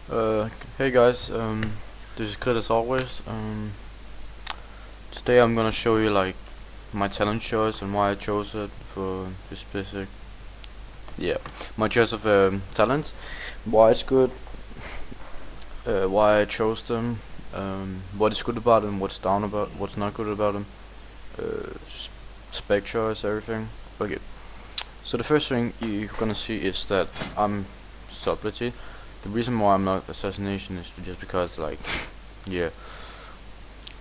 Uh, hey guys, this is Krit as always. Today I'm gonna show you like my talent choice and why I chose it for this specific. Yeah, my choice of talents, why it's good, why I chose them, what is good about them, what's not good about them, spec choice, everything. Okay, so the first thing you're gonna see is that I'm sublety. The reason why I'm not assassination is just because like, yeah,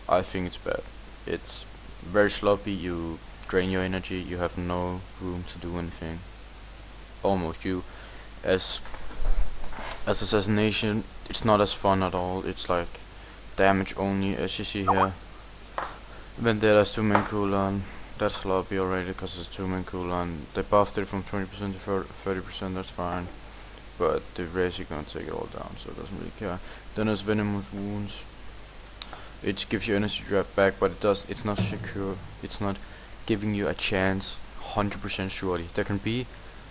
I think it's bad. It's very sloppy, you drain your energy, you have no room to do anything. Almost you as assassination, it's not as fun at all. It's like damage only, as you see here. Vendettas 2-man cooldown, that's sloppy already because it's 2-man cooldown. They buffed it from 20% to 30%, that's fine. But the race, you're gonna take it all down, so it doesn't really care. Then there's venomous wounds. It gives you energy drop back, but it's not secure. It's not giving you a chance 100% surely. There can be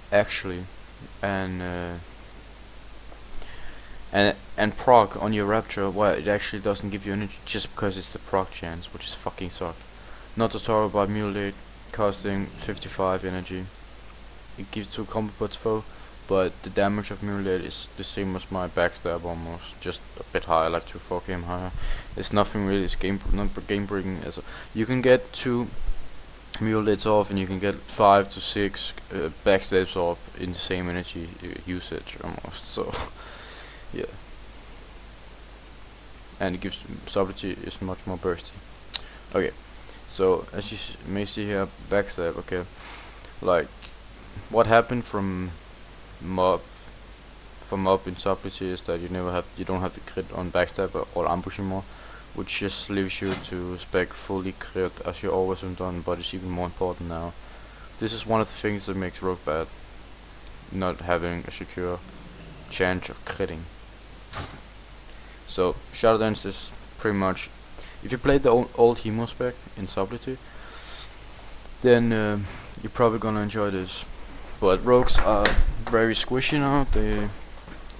actually an and proc on your rapture where it actually doesn't give you energy just because it's the proc chance, which is fucking suck. Not to talk about muliate costing 55 energy. It gives 2 combo pots for, but the damage of muliate is the same as my backstab almost, just a bit higher, like 2-4 km higher. It's nothing really, it's not game breaking. As you can get 2 mulates off and you can get 5 to 6 backstabs off in the same energy usage almost, so yeah. And it gives sublety is much more bursty. Okay, so as you may see here, backstab, okay, like what happened from mob in sublety is that you don't have the crit on backstab or ambush anymore, which just leaves you to spec fully crit as you always have done, but it's even more important now. This is one of the things that makes rogue bad, not having a secure chance of critting. So shadow dance is pretty much, if you played the old hemo spec in sublety, then you're probably gonna enjoy this. But rogues are very squishy now. They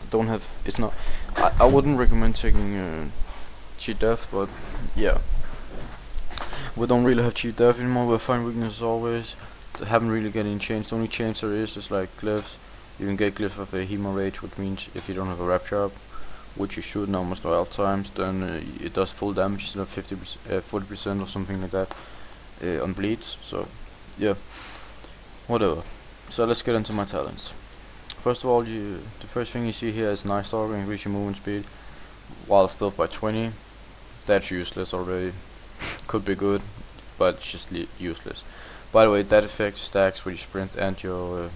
don't have. It's not. I wouldn't recommend taking cheat death, but yeah, we don't really have cheat death anymore. We find weaknesses always. They haven't really getting changed. The only change there is like glyphs. You can get glyph of a hemo rage, which means if you don't have a rapture up, which you should in almost all times, then it does full damage instead of 40% or something like that on bleeds. So yeah, whatever. So let's get into my talents. First of all, the first thing you see here is Night Stalker, increase your movement speed while stealth by 20. That's useless already. Could be good, but it's just useless. By the way, that effect stacks with your sprint and your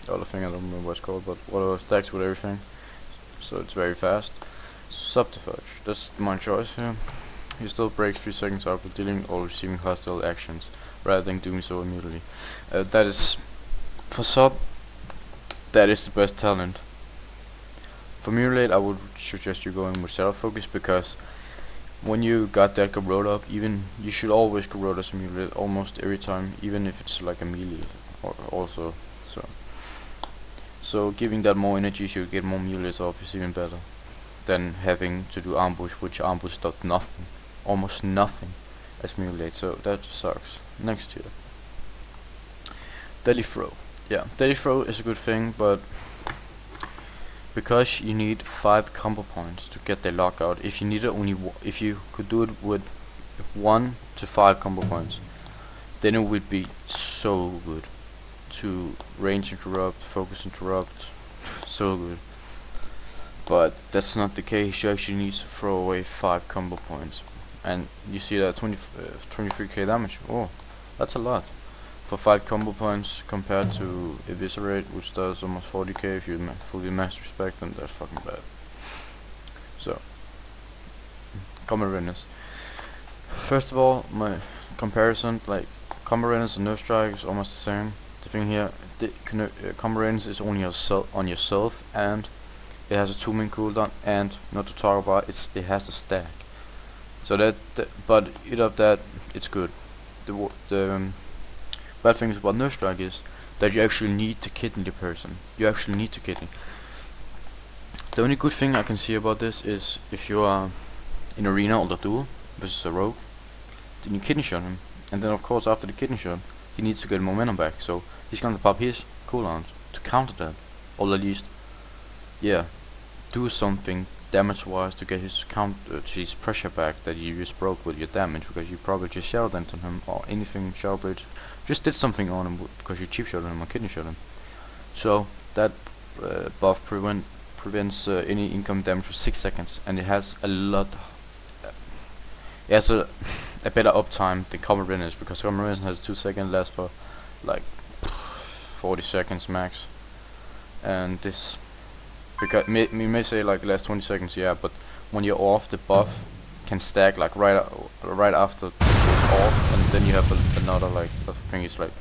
other thing, I don't remember what it's called, but whatever, stacks with everything. So it's very fast. Subterfuge, that's my choice here. He still breaks 3 seconds after dealing or receiving hostile actions, rather than doing so immediately. That is, for sub, that is the best talent. For mutilate, I would suggest you going with shadow focus, because when you got that corrode up, even you should always corrode as a mutilate almost every time, even if it's like a melee also. So giving that more energy, you get more mutilates off is even better than having to do ambush, which ambush does nothing, almost nothing as mutilate, so that sucks. Next here, deadly throw. Yeah, deadly throw is a good thing, but because you need 5 combo points to get the lockout, if you needed if you could do it with 1 to 5 combo points, then it would be so good to range interrupt, focus interrupt, so good. But that's not the case. You actually need to throw away 5 combo points, and you see that 23k damage. Oh, that's a lot for 5 combo points compared to eviscerate, which does almost 40k if you fully master spec, then that's fucking bad. So, combat readiness. First of all, my comparison, like combat readiness and nerf strike is almost the same. The thing here, the combat readiness is only on yourself, and it has a 2-man cooldown, and not to talk about it has a stack. So but either of that, it's good. The bad things about nerf strike is that you actually need to kidney the person. You actually need to kidney. The only good thing I can see about this is if you are in arena or the duel versus a rogue, then you kidney shot him, and then of course after the kidney shot, he needs to get momentum back, so he's gonna pop his cooldowns to counter that, or at least, yeah, do something damage-wise to get his pressure back that you just broke with your damage, because you probably just shadow danced on him or anything shadow blade, just did something on him because you cheap shot him or kidney shot him. So that buff prevents any incoming damage for 6 seconds, and it has a lot. It has a better uptime than common Rennes, because common Rennes has 2 seconds last for like 40 seconds max, and this, because you may say like last 20 seconds, yeah, but when you're off, the buff can stack like right after it goes off, and then you have another, like, I think it's like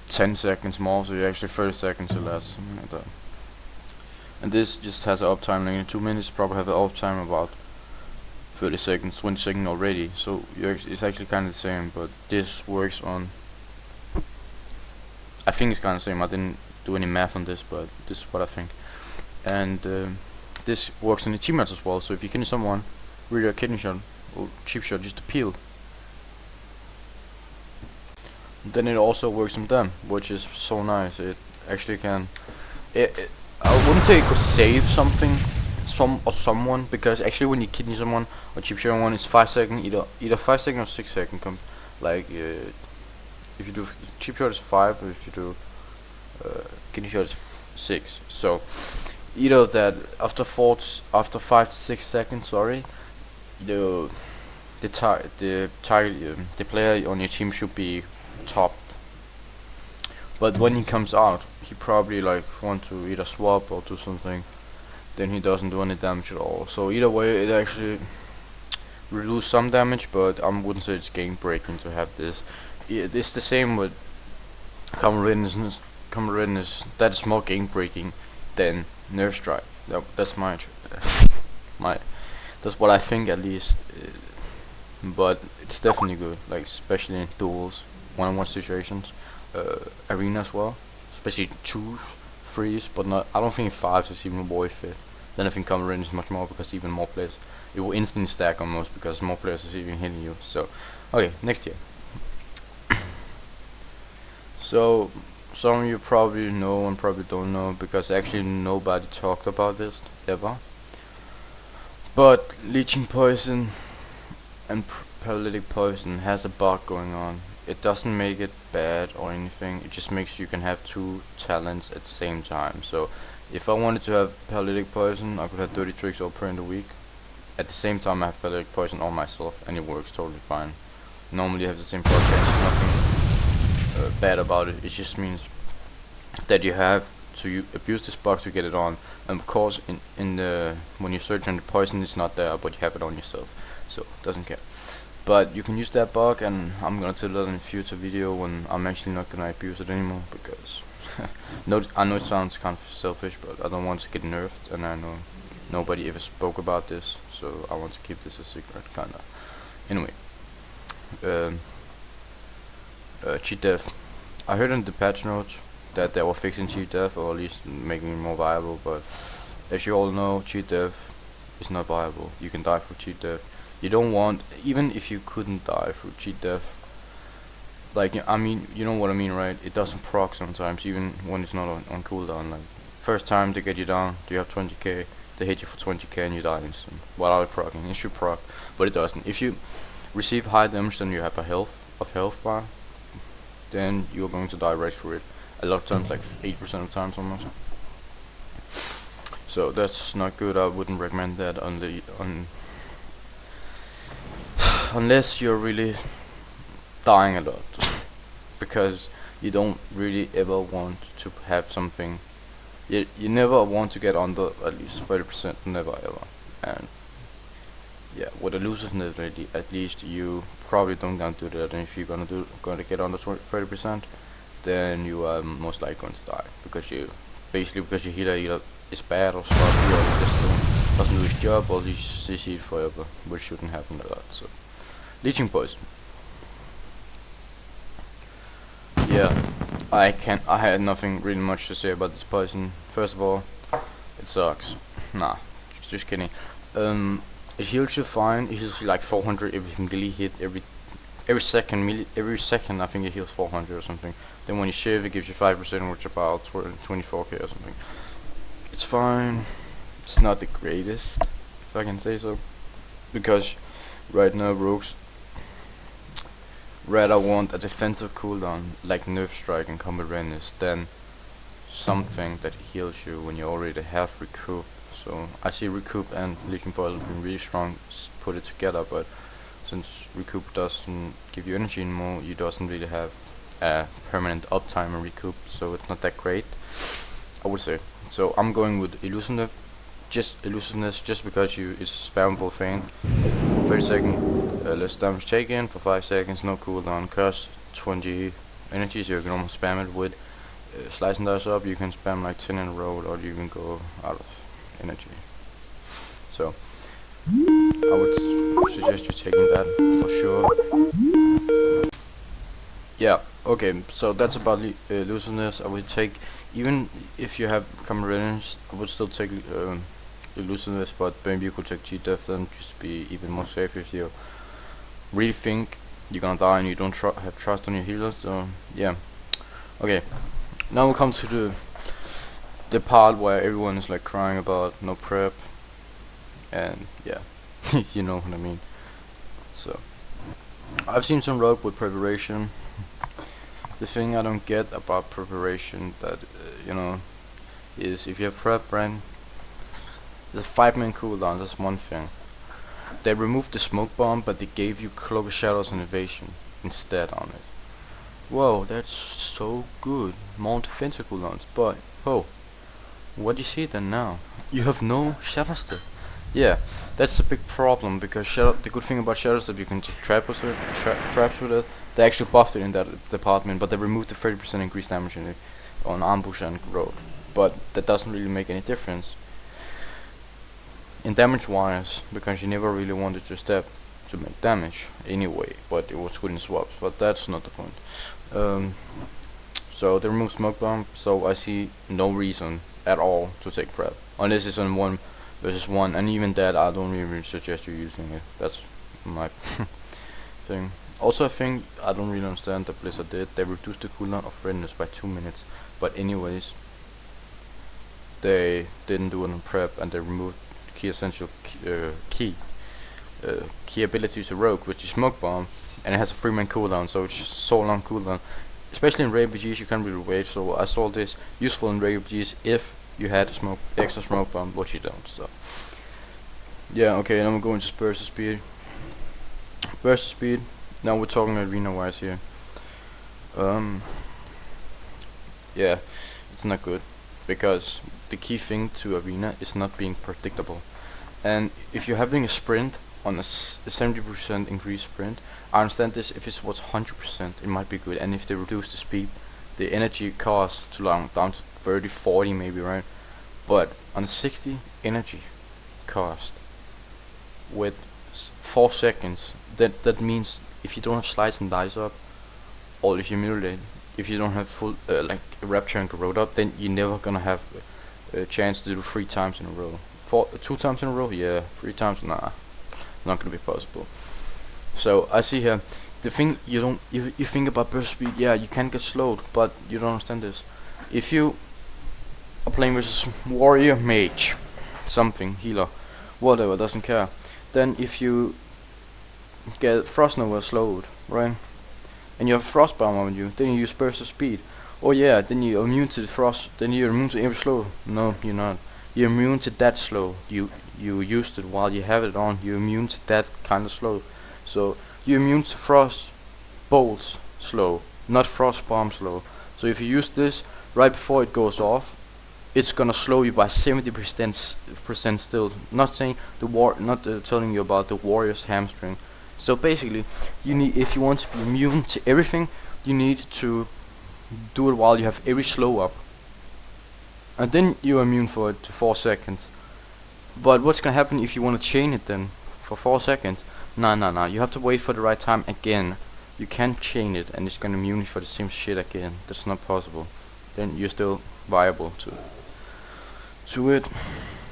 10 seconds more, so you actually 30 seconds or less, something like that. And this just has an uptime, like in 2 minutes probably have an uptime about 30 seconds, 20 seconds already, so it's actually kind of the same, but this works on, I think it's kind of the same, I didn't do any math on this, but this is what I think. And this works in the team match as well, so if you kidney someone, really a kidney shot or cheap shot just to peel, then it also works on them, which is so nice. It actually can, I wouldn't say it could save something, someone, because actually when you kidney someone or cheap shot someone, it's 5 seconds, either 5 seconds or 6 seconds. Like if you do cheap shot is 5, or if you do kidney shot is 6. So either that after 5 to 6 seconds, sorry, the player on your team should be topped. But when he comes out, he probably like want to either swap or do something, then he doesn't do any damage at all. So either way, it actually reduce some damage, but I wouldn't say it's game breaking to have this. It's the same with common readiness. Common readiness, that is more game breaking than nerf strike. That's that's what I think, at least. But it's definitely good, like especially in duels, one-on-one situations, arena as well, especially 2s, 3s, but not. I don't think 5s is even worth it. Then I think common readiness is much more, because even more players, it will instantly stack almost, because more players is even hitting you. So okay, next year. So some of you probably know and probably don't know, because actually nobody talked about this ever. But leeching poison and paralytic poison has a bug going on. It doesn't make it bad or anything, it just makes you can have 2 talents at the same time. So if I wanted to have paralytic poison, I could have 30 tricks all per in the week. At the same time I have paralytic poison on myself, and it works totally fine. Normally you have the same podcast, there's nothing bad about it. It just means that you have to abuse this bug to get it on. And of course in the when you search on the poison, it's not there, but you have it on yourself, so it doesn't care. But you can use that bug, and I'm gonna tell that in a future video when I'm actually not gonna abuse it anymore, because I know it sounds kind of selfish, but I don't want to get nerfed, and I know nobody ever spoke about this, so I want to keep this a secret, kinda. Anyway, cheat death. I heard in the patch notes that they were fixing cheat death, or at least making it more viable, but as you all know, cheat death is not viable. You can die for cheat death. You don't want, even if you couldn't die for cheat death, like, I mean, you know what I mean, right? It doesn't proc sometimes, even when it's not on cooldown. Like, first time they get you down, you have 20k, they hit you for 20k and you die instant. Without proccing, it should proc, but it doesn't. If you receive high damage, then you have a health bar, then you're going to die right through it. A lot of times, like 80% of times almost. So that's not good. I wouldn't recommend that unless you're really dying a lot, because you don't really ever want to have something. You never want to get under at least 30%, never ever. And yeah, with elusiveness, at least you probably don't gonna do that. And if you're gonna get under 30%, then you are most likely going to die, because your healer either is bad or sloppy, or just doesn't do his job, or you CC it forever, which shouldn't happen a lot. So leeching poison. Yeah, I had nothing really much to say about this poison. First of all, it sucks. Nah, just kidding. It heals you fine. It heals you like 400 if you can melee hit every second. Every second, I think it heals 400 or something. Then when you shiv, it gives you 5%, which is about 24k or something. It's fine. It's not the greatest, if I can say so, because right now rogues rather want a defensive cooldown like nerf strike and combat readiness than something that heals you when you already have recoup. So I see recoup and legion boil being really strong, put it together, but since recoup doesn't give you energy anymore, you doesn't really have a permanent uptime and recoup, so it's not that great, I would say. So I'm going with elusiveness, just because it's a spammable thing. 30 second less damage taken for 5 seconds, no cooldown, cost 20 energy, so you can almost spam it with slice and dice up. You can spam like 10 in a row, or you can go out of energy. So I would suggest you taking that for sure. Yeah, okay, so that's about elusiveness. I would take, even if you have combat readiness, I would still take elusiveness, but maybe you could take G-Def then, just to be even more safe if you really think you're gonna die and you don't have trust on your healers. So yeah, okay, now we'll come to the part where everyone is like crying about no prep, and yeah, you know what I mean. So I've seen some rogue with preparation. The thing I don't get about preparation, that you know, is if you have prep, right, there's a 5-man cooldown. That's one thing. They removed the smoke bomb, but they gave you Cloak of Shadows and Evasion instead on it. Whoa, that's so good. More defensive cooldowns, but oh, what do you see then now? You have no Shadow Step. Yeah, that's a big problem, because the good thing about Shadow Step, you can just traps with it. They actually buffed it in that department, but they removed the 30% increased damage in it on ambush and road. But that doesn't really make any difference in damage wise, because you never really wanted your step to make damage anyway, but it was good in swaps, but that's not the point. So they removed smoke bomb, so I see no reason at all to take prep, unless it's on 1 versus 1, and even that I don't really suggest you using it. That's my thing. Also, I think I don't really understand that Blizzard did. They reduced the cooldown of readiness by 2 minutes, but anyways, they didn't do it on prep, and they removed key essential key ability to rogue, which is smoke bomb, and it has a 3-man cooldown, so it's so long cooldown. Especially in RPGs, you can't really wait. So I saw this useful in RPGs if you had a extra smoke bomb, but you don't. So yeah, okay, and I'm going to burst of speed. Burst of speed. Now we're talking arena wise here. Yeah, it's not good, because the key thing to arena is not being predictable. And if you're having a sprint on a 70% increased sprint, I understand this. If it was 100%, it might be good. And if they reduce the speed, the energy cost down to 30, 40 maybe, right? But on a 60 energy cost with 4 seconds, that means if you don't have slice and dice up, or if you mutilate, if you don't have full like rapture and corrode up, then you're never gonna have a chance to do 3 times in a row. 2 times in a row, yeah. 3 times, nah, not gonna be possible. So I see here the thing, you think about burst speed. Yeah, you can get slowed, but you don't understand this. If you are playing versus warrior, mage, something, healer, whatever, doesn't care, then if you get Frost Nova slowed, right, and you have Frost Bomb on you, then you use burst of speed. Oh yeah, then you're immune to the frost, then you're immune to every slow. No, you're not. You're immune to that slow. You used it while you have it on. You're immune to that kind of slow. So you're immune to frost bolts slow, not frost bomb slow. So if you use this right before it goes off, it's gonna slow you by 70% still. Not saying not telling you about the warrior's hamstring. So basically, you need, if you want to be immune to everything, you need to do it while you have every slow up, and then you're immune for it to 4 seconds. But what's gonna happen if you want to chain it then for 4 seconds? Nah, you have to wait for the right time again. You can't chain it and it's gonna immune you for the same shit again. That's not possible. Then you're still viable to to it,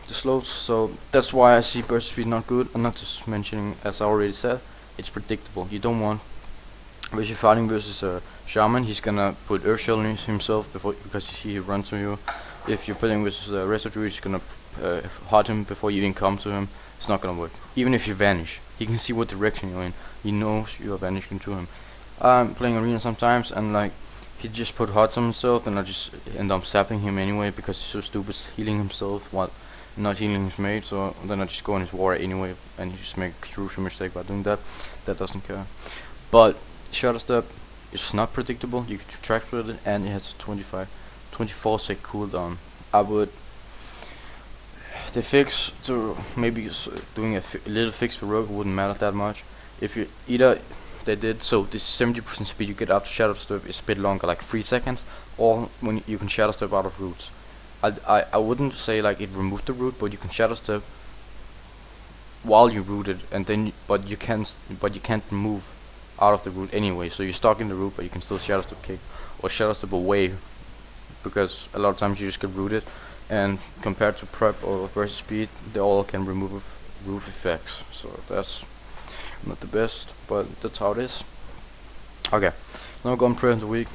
the slows. So that's why I see burst speed not good. I'm not just mentioning, as I already said, it's predictable. You don't want, if you're fighting versus a shaman, he's gonna put earth shell in himself before, because you see he runs to you. If you're playing with a resto druid, he's gonna hurt him before you even come to him. It's not gonna work. Even if you vanish, he can see what direction you're in. He knows you are vanishing to him. I'm playing arena sometimes, and like, he just put hearts on himself, and I just end up sapping him anyway because he's so stupid healing himself while not healing his mate. So then I just go in his war anyway, and he just make a crucial mistake by doing that. That doesn't care. But Shadow Step, it's not predictable. You can track with it, and it has a 24 sec cooldown. I would, the fix to maybe doing a little fix for Rogue wouldn't matter that much. If you either they did so this 70% speed you get after Shadow Step is a bit longer, like 3 seconds, or when you can Shadow Step out of roots. I wouldn't say like it removed the root, but you can Shadow Step while you rooted, and then but you can't move out of the root anyway. So you're stuck in the root, but you can still Shadow Step kick or Shadow Step away, because a lot of times you just get rooted, and compared to prep or versus speed, they all can remove root effects. So that's not the best, but that's how it is. Okay, now going prayer in the week.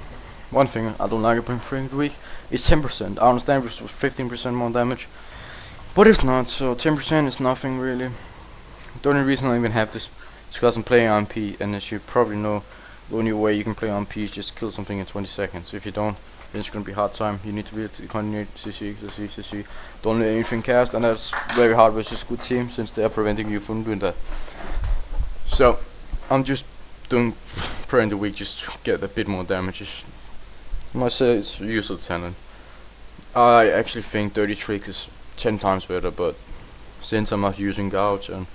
One thing I don't like about prayer in the week is 10%. I understand if it was 15% more damage, but it's not. So 10% is nothing really. The only reason I even have this is because I'm playing RMP, and as you probably know, the only way you can play RMP is just kill something in 20 seconds. If you don't, then it's gonna be hard time. You need to really continue CC. Don't let anything cast, and that's very hard versus good team since they are preventing you from doing that. So I'm just doing prayer in the week just to get a bit more damage. I must say it's useful talent. I actually think Dirty Trick is 10 times better, but since I'm not using gouge and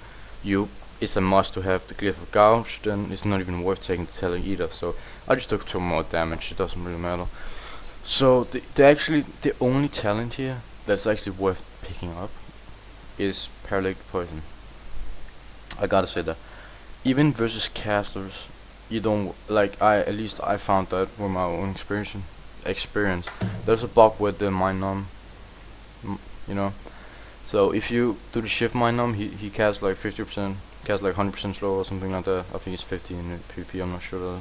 it's a must to have the glyph of gouge, then it's not even worth taking the talent either. So I just took 2 more damage. It doesn't really matter. So the only talent here that's actually worth picking up is Paralytic Poison. I gotta say that. Even versus casters, you don't like. At least I found that from my own experience. There's a bug with the mind numb, you know. So if you do the shift mind numb, he casts like 50%, casts like 100% slow or something like that. I think it's 50 in PvP. I'm not sure,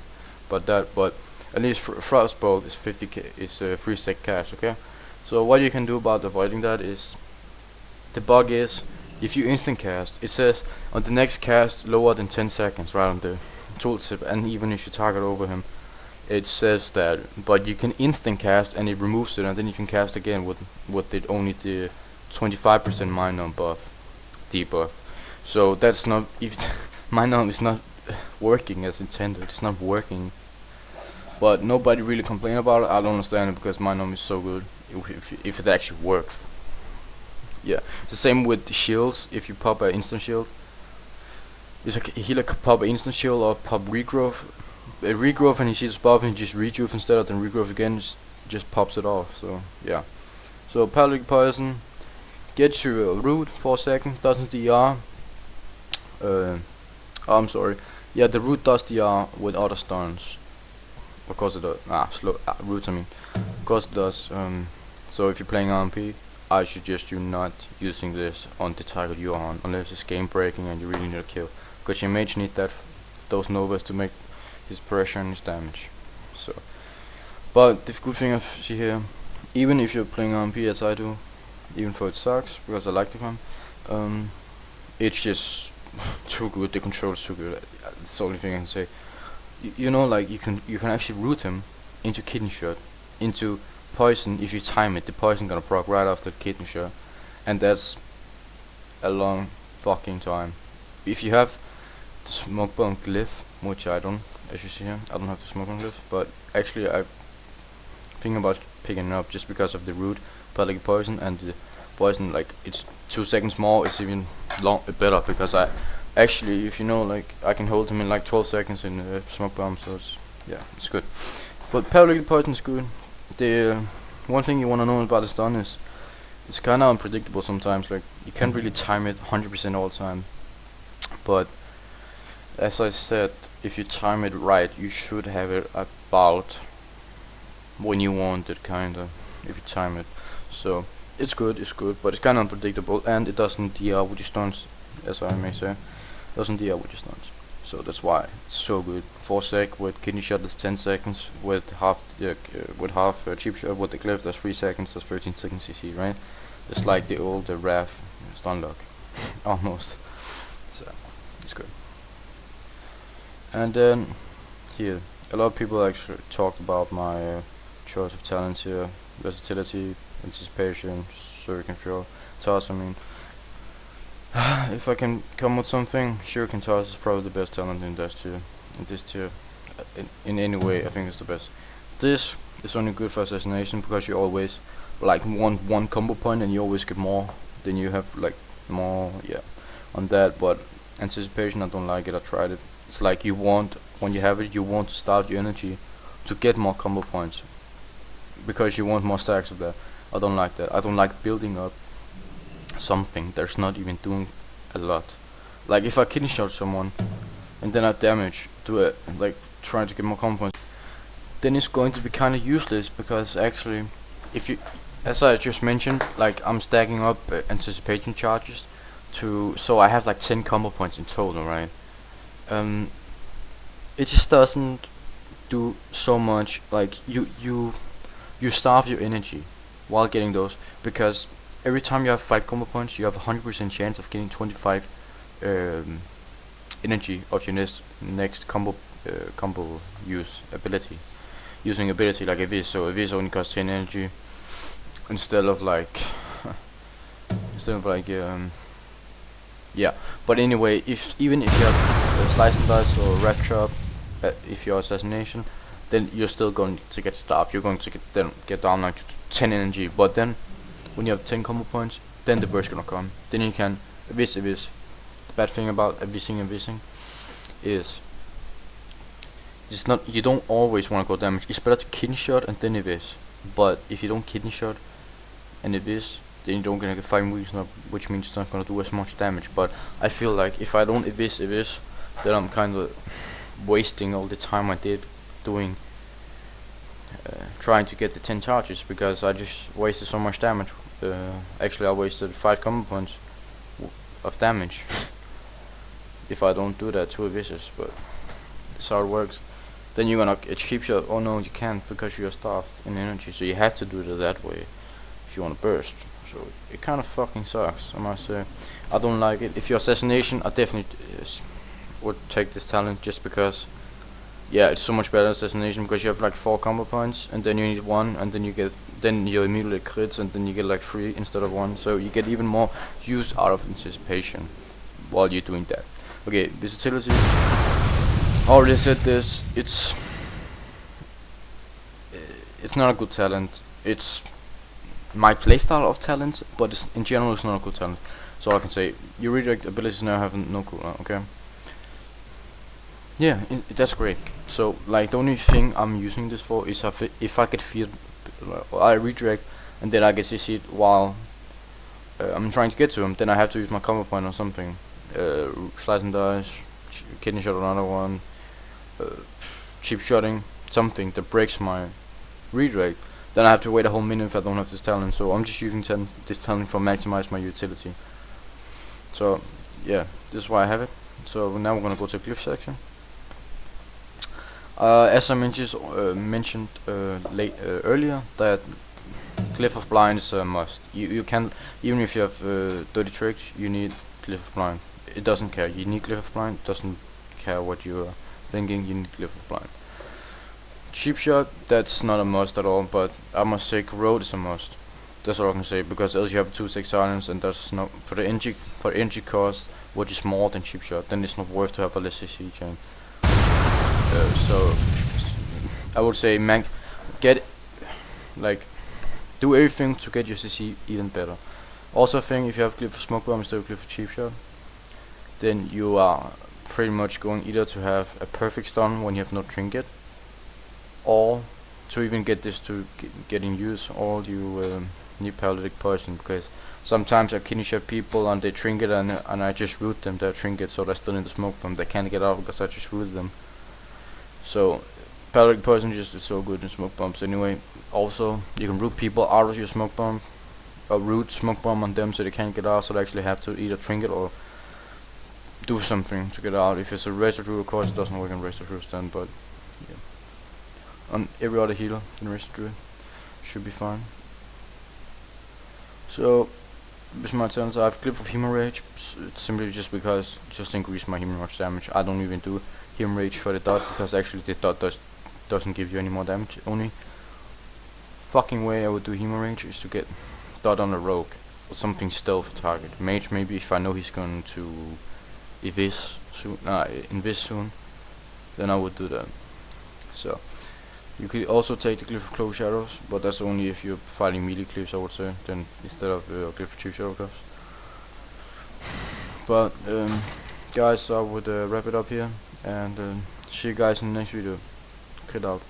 but at least Frostbolt is 50k. It's a 3 sec cast. Okay. So what you can do about avoiding that is, the bug is, if you instant cast, it says on the next cast lower than 10 seconds right on the tooltip, and even if you target over him, it says that, but you can instant cast and it removes it, and then you can cast again with it only the 25% mind numb buff, debuff. So that's not, if mind numb is not working as intended, it's not working. But nobody really complain about it. I don't understand it, because mind numb is so good if it actually works. Yeah, it's the same with the shields. If you pop an instant shield, it's like a healer could pop an instant shield or pop regrowth. A regrowth, and he sees buff and he just rejuve instead of then regrowth again, just pops it off. So yeah. So Paralytic Poison gets you a root for a second, doesn't DR. I'm sorry. Yeah, the root does DR with other stuns. Of course it does. Roots I mean. Of course it does. So if you're playing RMP, I suggest you not using this on the target you are on, unless it's game breaking and you really need a kill, because your mage need those novas to make his pressure and his damage. So, but the good thing I see here, even if you're playing RMP as I do, even though it sucks because I like the farm, it's just too good. The control is too good. That's the only thing I can say. You know, like you can actually root him into kidney shot, into poison. If you time it, the poison gonna proc right after kidney shot, and that's a long fucking time. If you have the smoke bomb glyph, which I don't, as you see here, I don't have the smoke bomb glyph, but actually I think about picking it up just because of the root, Paralytic Poison, and the poison, like it's 2 seconds more. It's even better, because I actually, if you know, like I can hold him in like 12 seconds in smoke bomb, so it's good. But Paralytic Poison is good. The one thing you want to know about the stun is it's kind of unpredictable sometimes. Like you can't really time it 100% all the time, but as I said, if you time it right, you should have it about when you want it, kinda, if you time it. So it's good, but it's kind of unpredictable, and it doesn't DR with your stuns, as I may say. Doesn't DR with your stuns. So that's why it's so good. 4 sec with kidney shot is 10 seconds. With half cheap shot with the glyph, that's 3 seconds. That's 13 seconds CC, right? It's like the old RAF stun lock, almost. So it's good. And then here, a lot of people actually talked about my choice of talents here: versatility, anticipation, shuriken throw, toss. I mean, if I can come with something, shuriken toss is probably the best talent in this tier. In any way, I think it's the best. This is only good for assassination because you always like want one combo point and you always get more than you have, like more, yeah, on that. But anticipation, I don't like it. I tried it. It's like you want, when you have it, you want to starve your energy to get more combo points because you want more stacks of that. I don't like that. I don't like building up something that's not even doing a lot. Like if I kidney shot someone and then I damage to it, like trying to get more combo points, then it's going to be kind of useless because actually, if you, as I just mentioned, like I'm stacking up anticipation charges to, so I have like 10 combo points in total, right? It just doesn't do so much. Like you starve your energy while getting those, because every time you have 5 combo points, you have a 100% chance of getting 25 energy of your next combo using ability like Evis. So Evis only costs 10 energy instead of like yeah. But anyway, even if you have slice and dice or red chop, if you're assassination, then you're still going to get starved. You're going to get down like to 10 energy. But then when you have 10 combo points, then the burst gonna come. Then you can Evis. The bad thing about evising is it's not, you don't always want to go damage. It's better to kidney shot and then Evis. But if you don't kidney shot and Evis, then you don't gonna get 5 moves up, which means it's not gonna do as much damage. But I feel like if I don't Evis, then I'm kind of wasting all the time I did doing trying to get the 10 charges, because I just wasted so much damage. Actually, I wasted 5 combo points of damage if I don't do that to Evises. But that's how it works. Then you're gonna get cheap shot. Oh no, you can't because you're starved in energy, so you have to do it that way if you want to burst. So it kind of fucking sucks, I must say. I don't like it. If you're assassination, I definitely would take this talent, just because, yeah, it's so much better assassination, because you have like 4 combo points and then you need 1, and then you immediately crits, and then you get like 3 instead of 1. So you get even more use out of anticipation while you're doing that. Okay, versatility. Already said this. It's not a good talent. It's my playstyle of talents, but in general it's not a good talent. So I can say your redirect abilities now have no cooldown. Okay. Yeah, that's great. So like the only thing I'm using this for is if I get feared, I redirect and then I get CC'd while I'm trying to get to him. Then I have to use my combo point or something. Slice and dice, kidney shot another one, cheap shotting, something that breaks my redirect. Then I have to wait a whole minute if I don't have this talent. So I'm just using this talent for maximize my utility. So yeah, this is why I have it. So now we're gonna go to the glyph section. As I mentioned earlier, that glyph of blind is a must. You can, even if you have dirty tricks, you need glyph of blind. It doesn't care. You need glyph of blind. Doesn't care what you are thinking. You need glyph of blind. Cheap shot, that's not a must at all, but I must say corrode is a must. That's all I can say, because else you have 2-6 silence, and that's not for the energy cost, which is more than cheap shot. Then it's not worth to have a less CC chain. So I would say do everything to get your CC even better. Also, I think if you have glyph of smoke bomb instead of glyph of cheap shot, then you are pretty much going either to have a perfect stun when you have no trinket, or to even get this to get in use, or you need paralytic poison, because sometimes I kidney shot people and they trinket and I just root them their trinket, so they're still in the smoke bomb. They can't get out because I just rooted them. So paralytic poison just is so good in smoke bombs anyway. Also, you can root people out of your smoke bomb a root smoke bomb on them so they can't get out, so they actually have to either trinket or do something to get out. If it's a razor druid, of course it doesn't work on razor druids then, but yeah. On every other healer than razor druid should be fine. So with my turns, I have Glyph of Hemorrhage. It's simply just because just increase my hemorrhage damage. I don't even do Hemorrhage for the dot because actually the dot doesn't give you any more damage. Only fucking way I would do Hemorrhage is to get dot on a rogue or something stealth target. Mage maybe if I know he's going to invis soon, then I would do that. So you could also take the Glyph of Close Shadows, but that's only if you're fighting melee glyphs, I would say, then instead of Glyph of Chief Shadow Cuffs. But guys, I would wrap it up here, and see you guys in the next video. Cut out.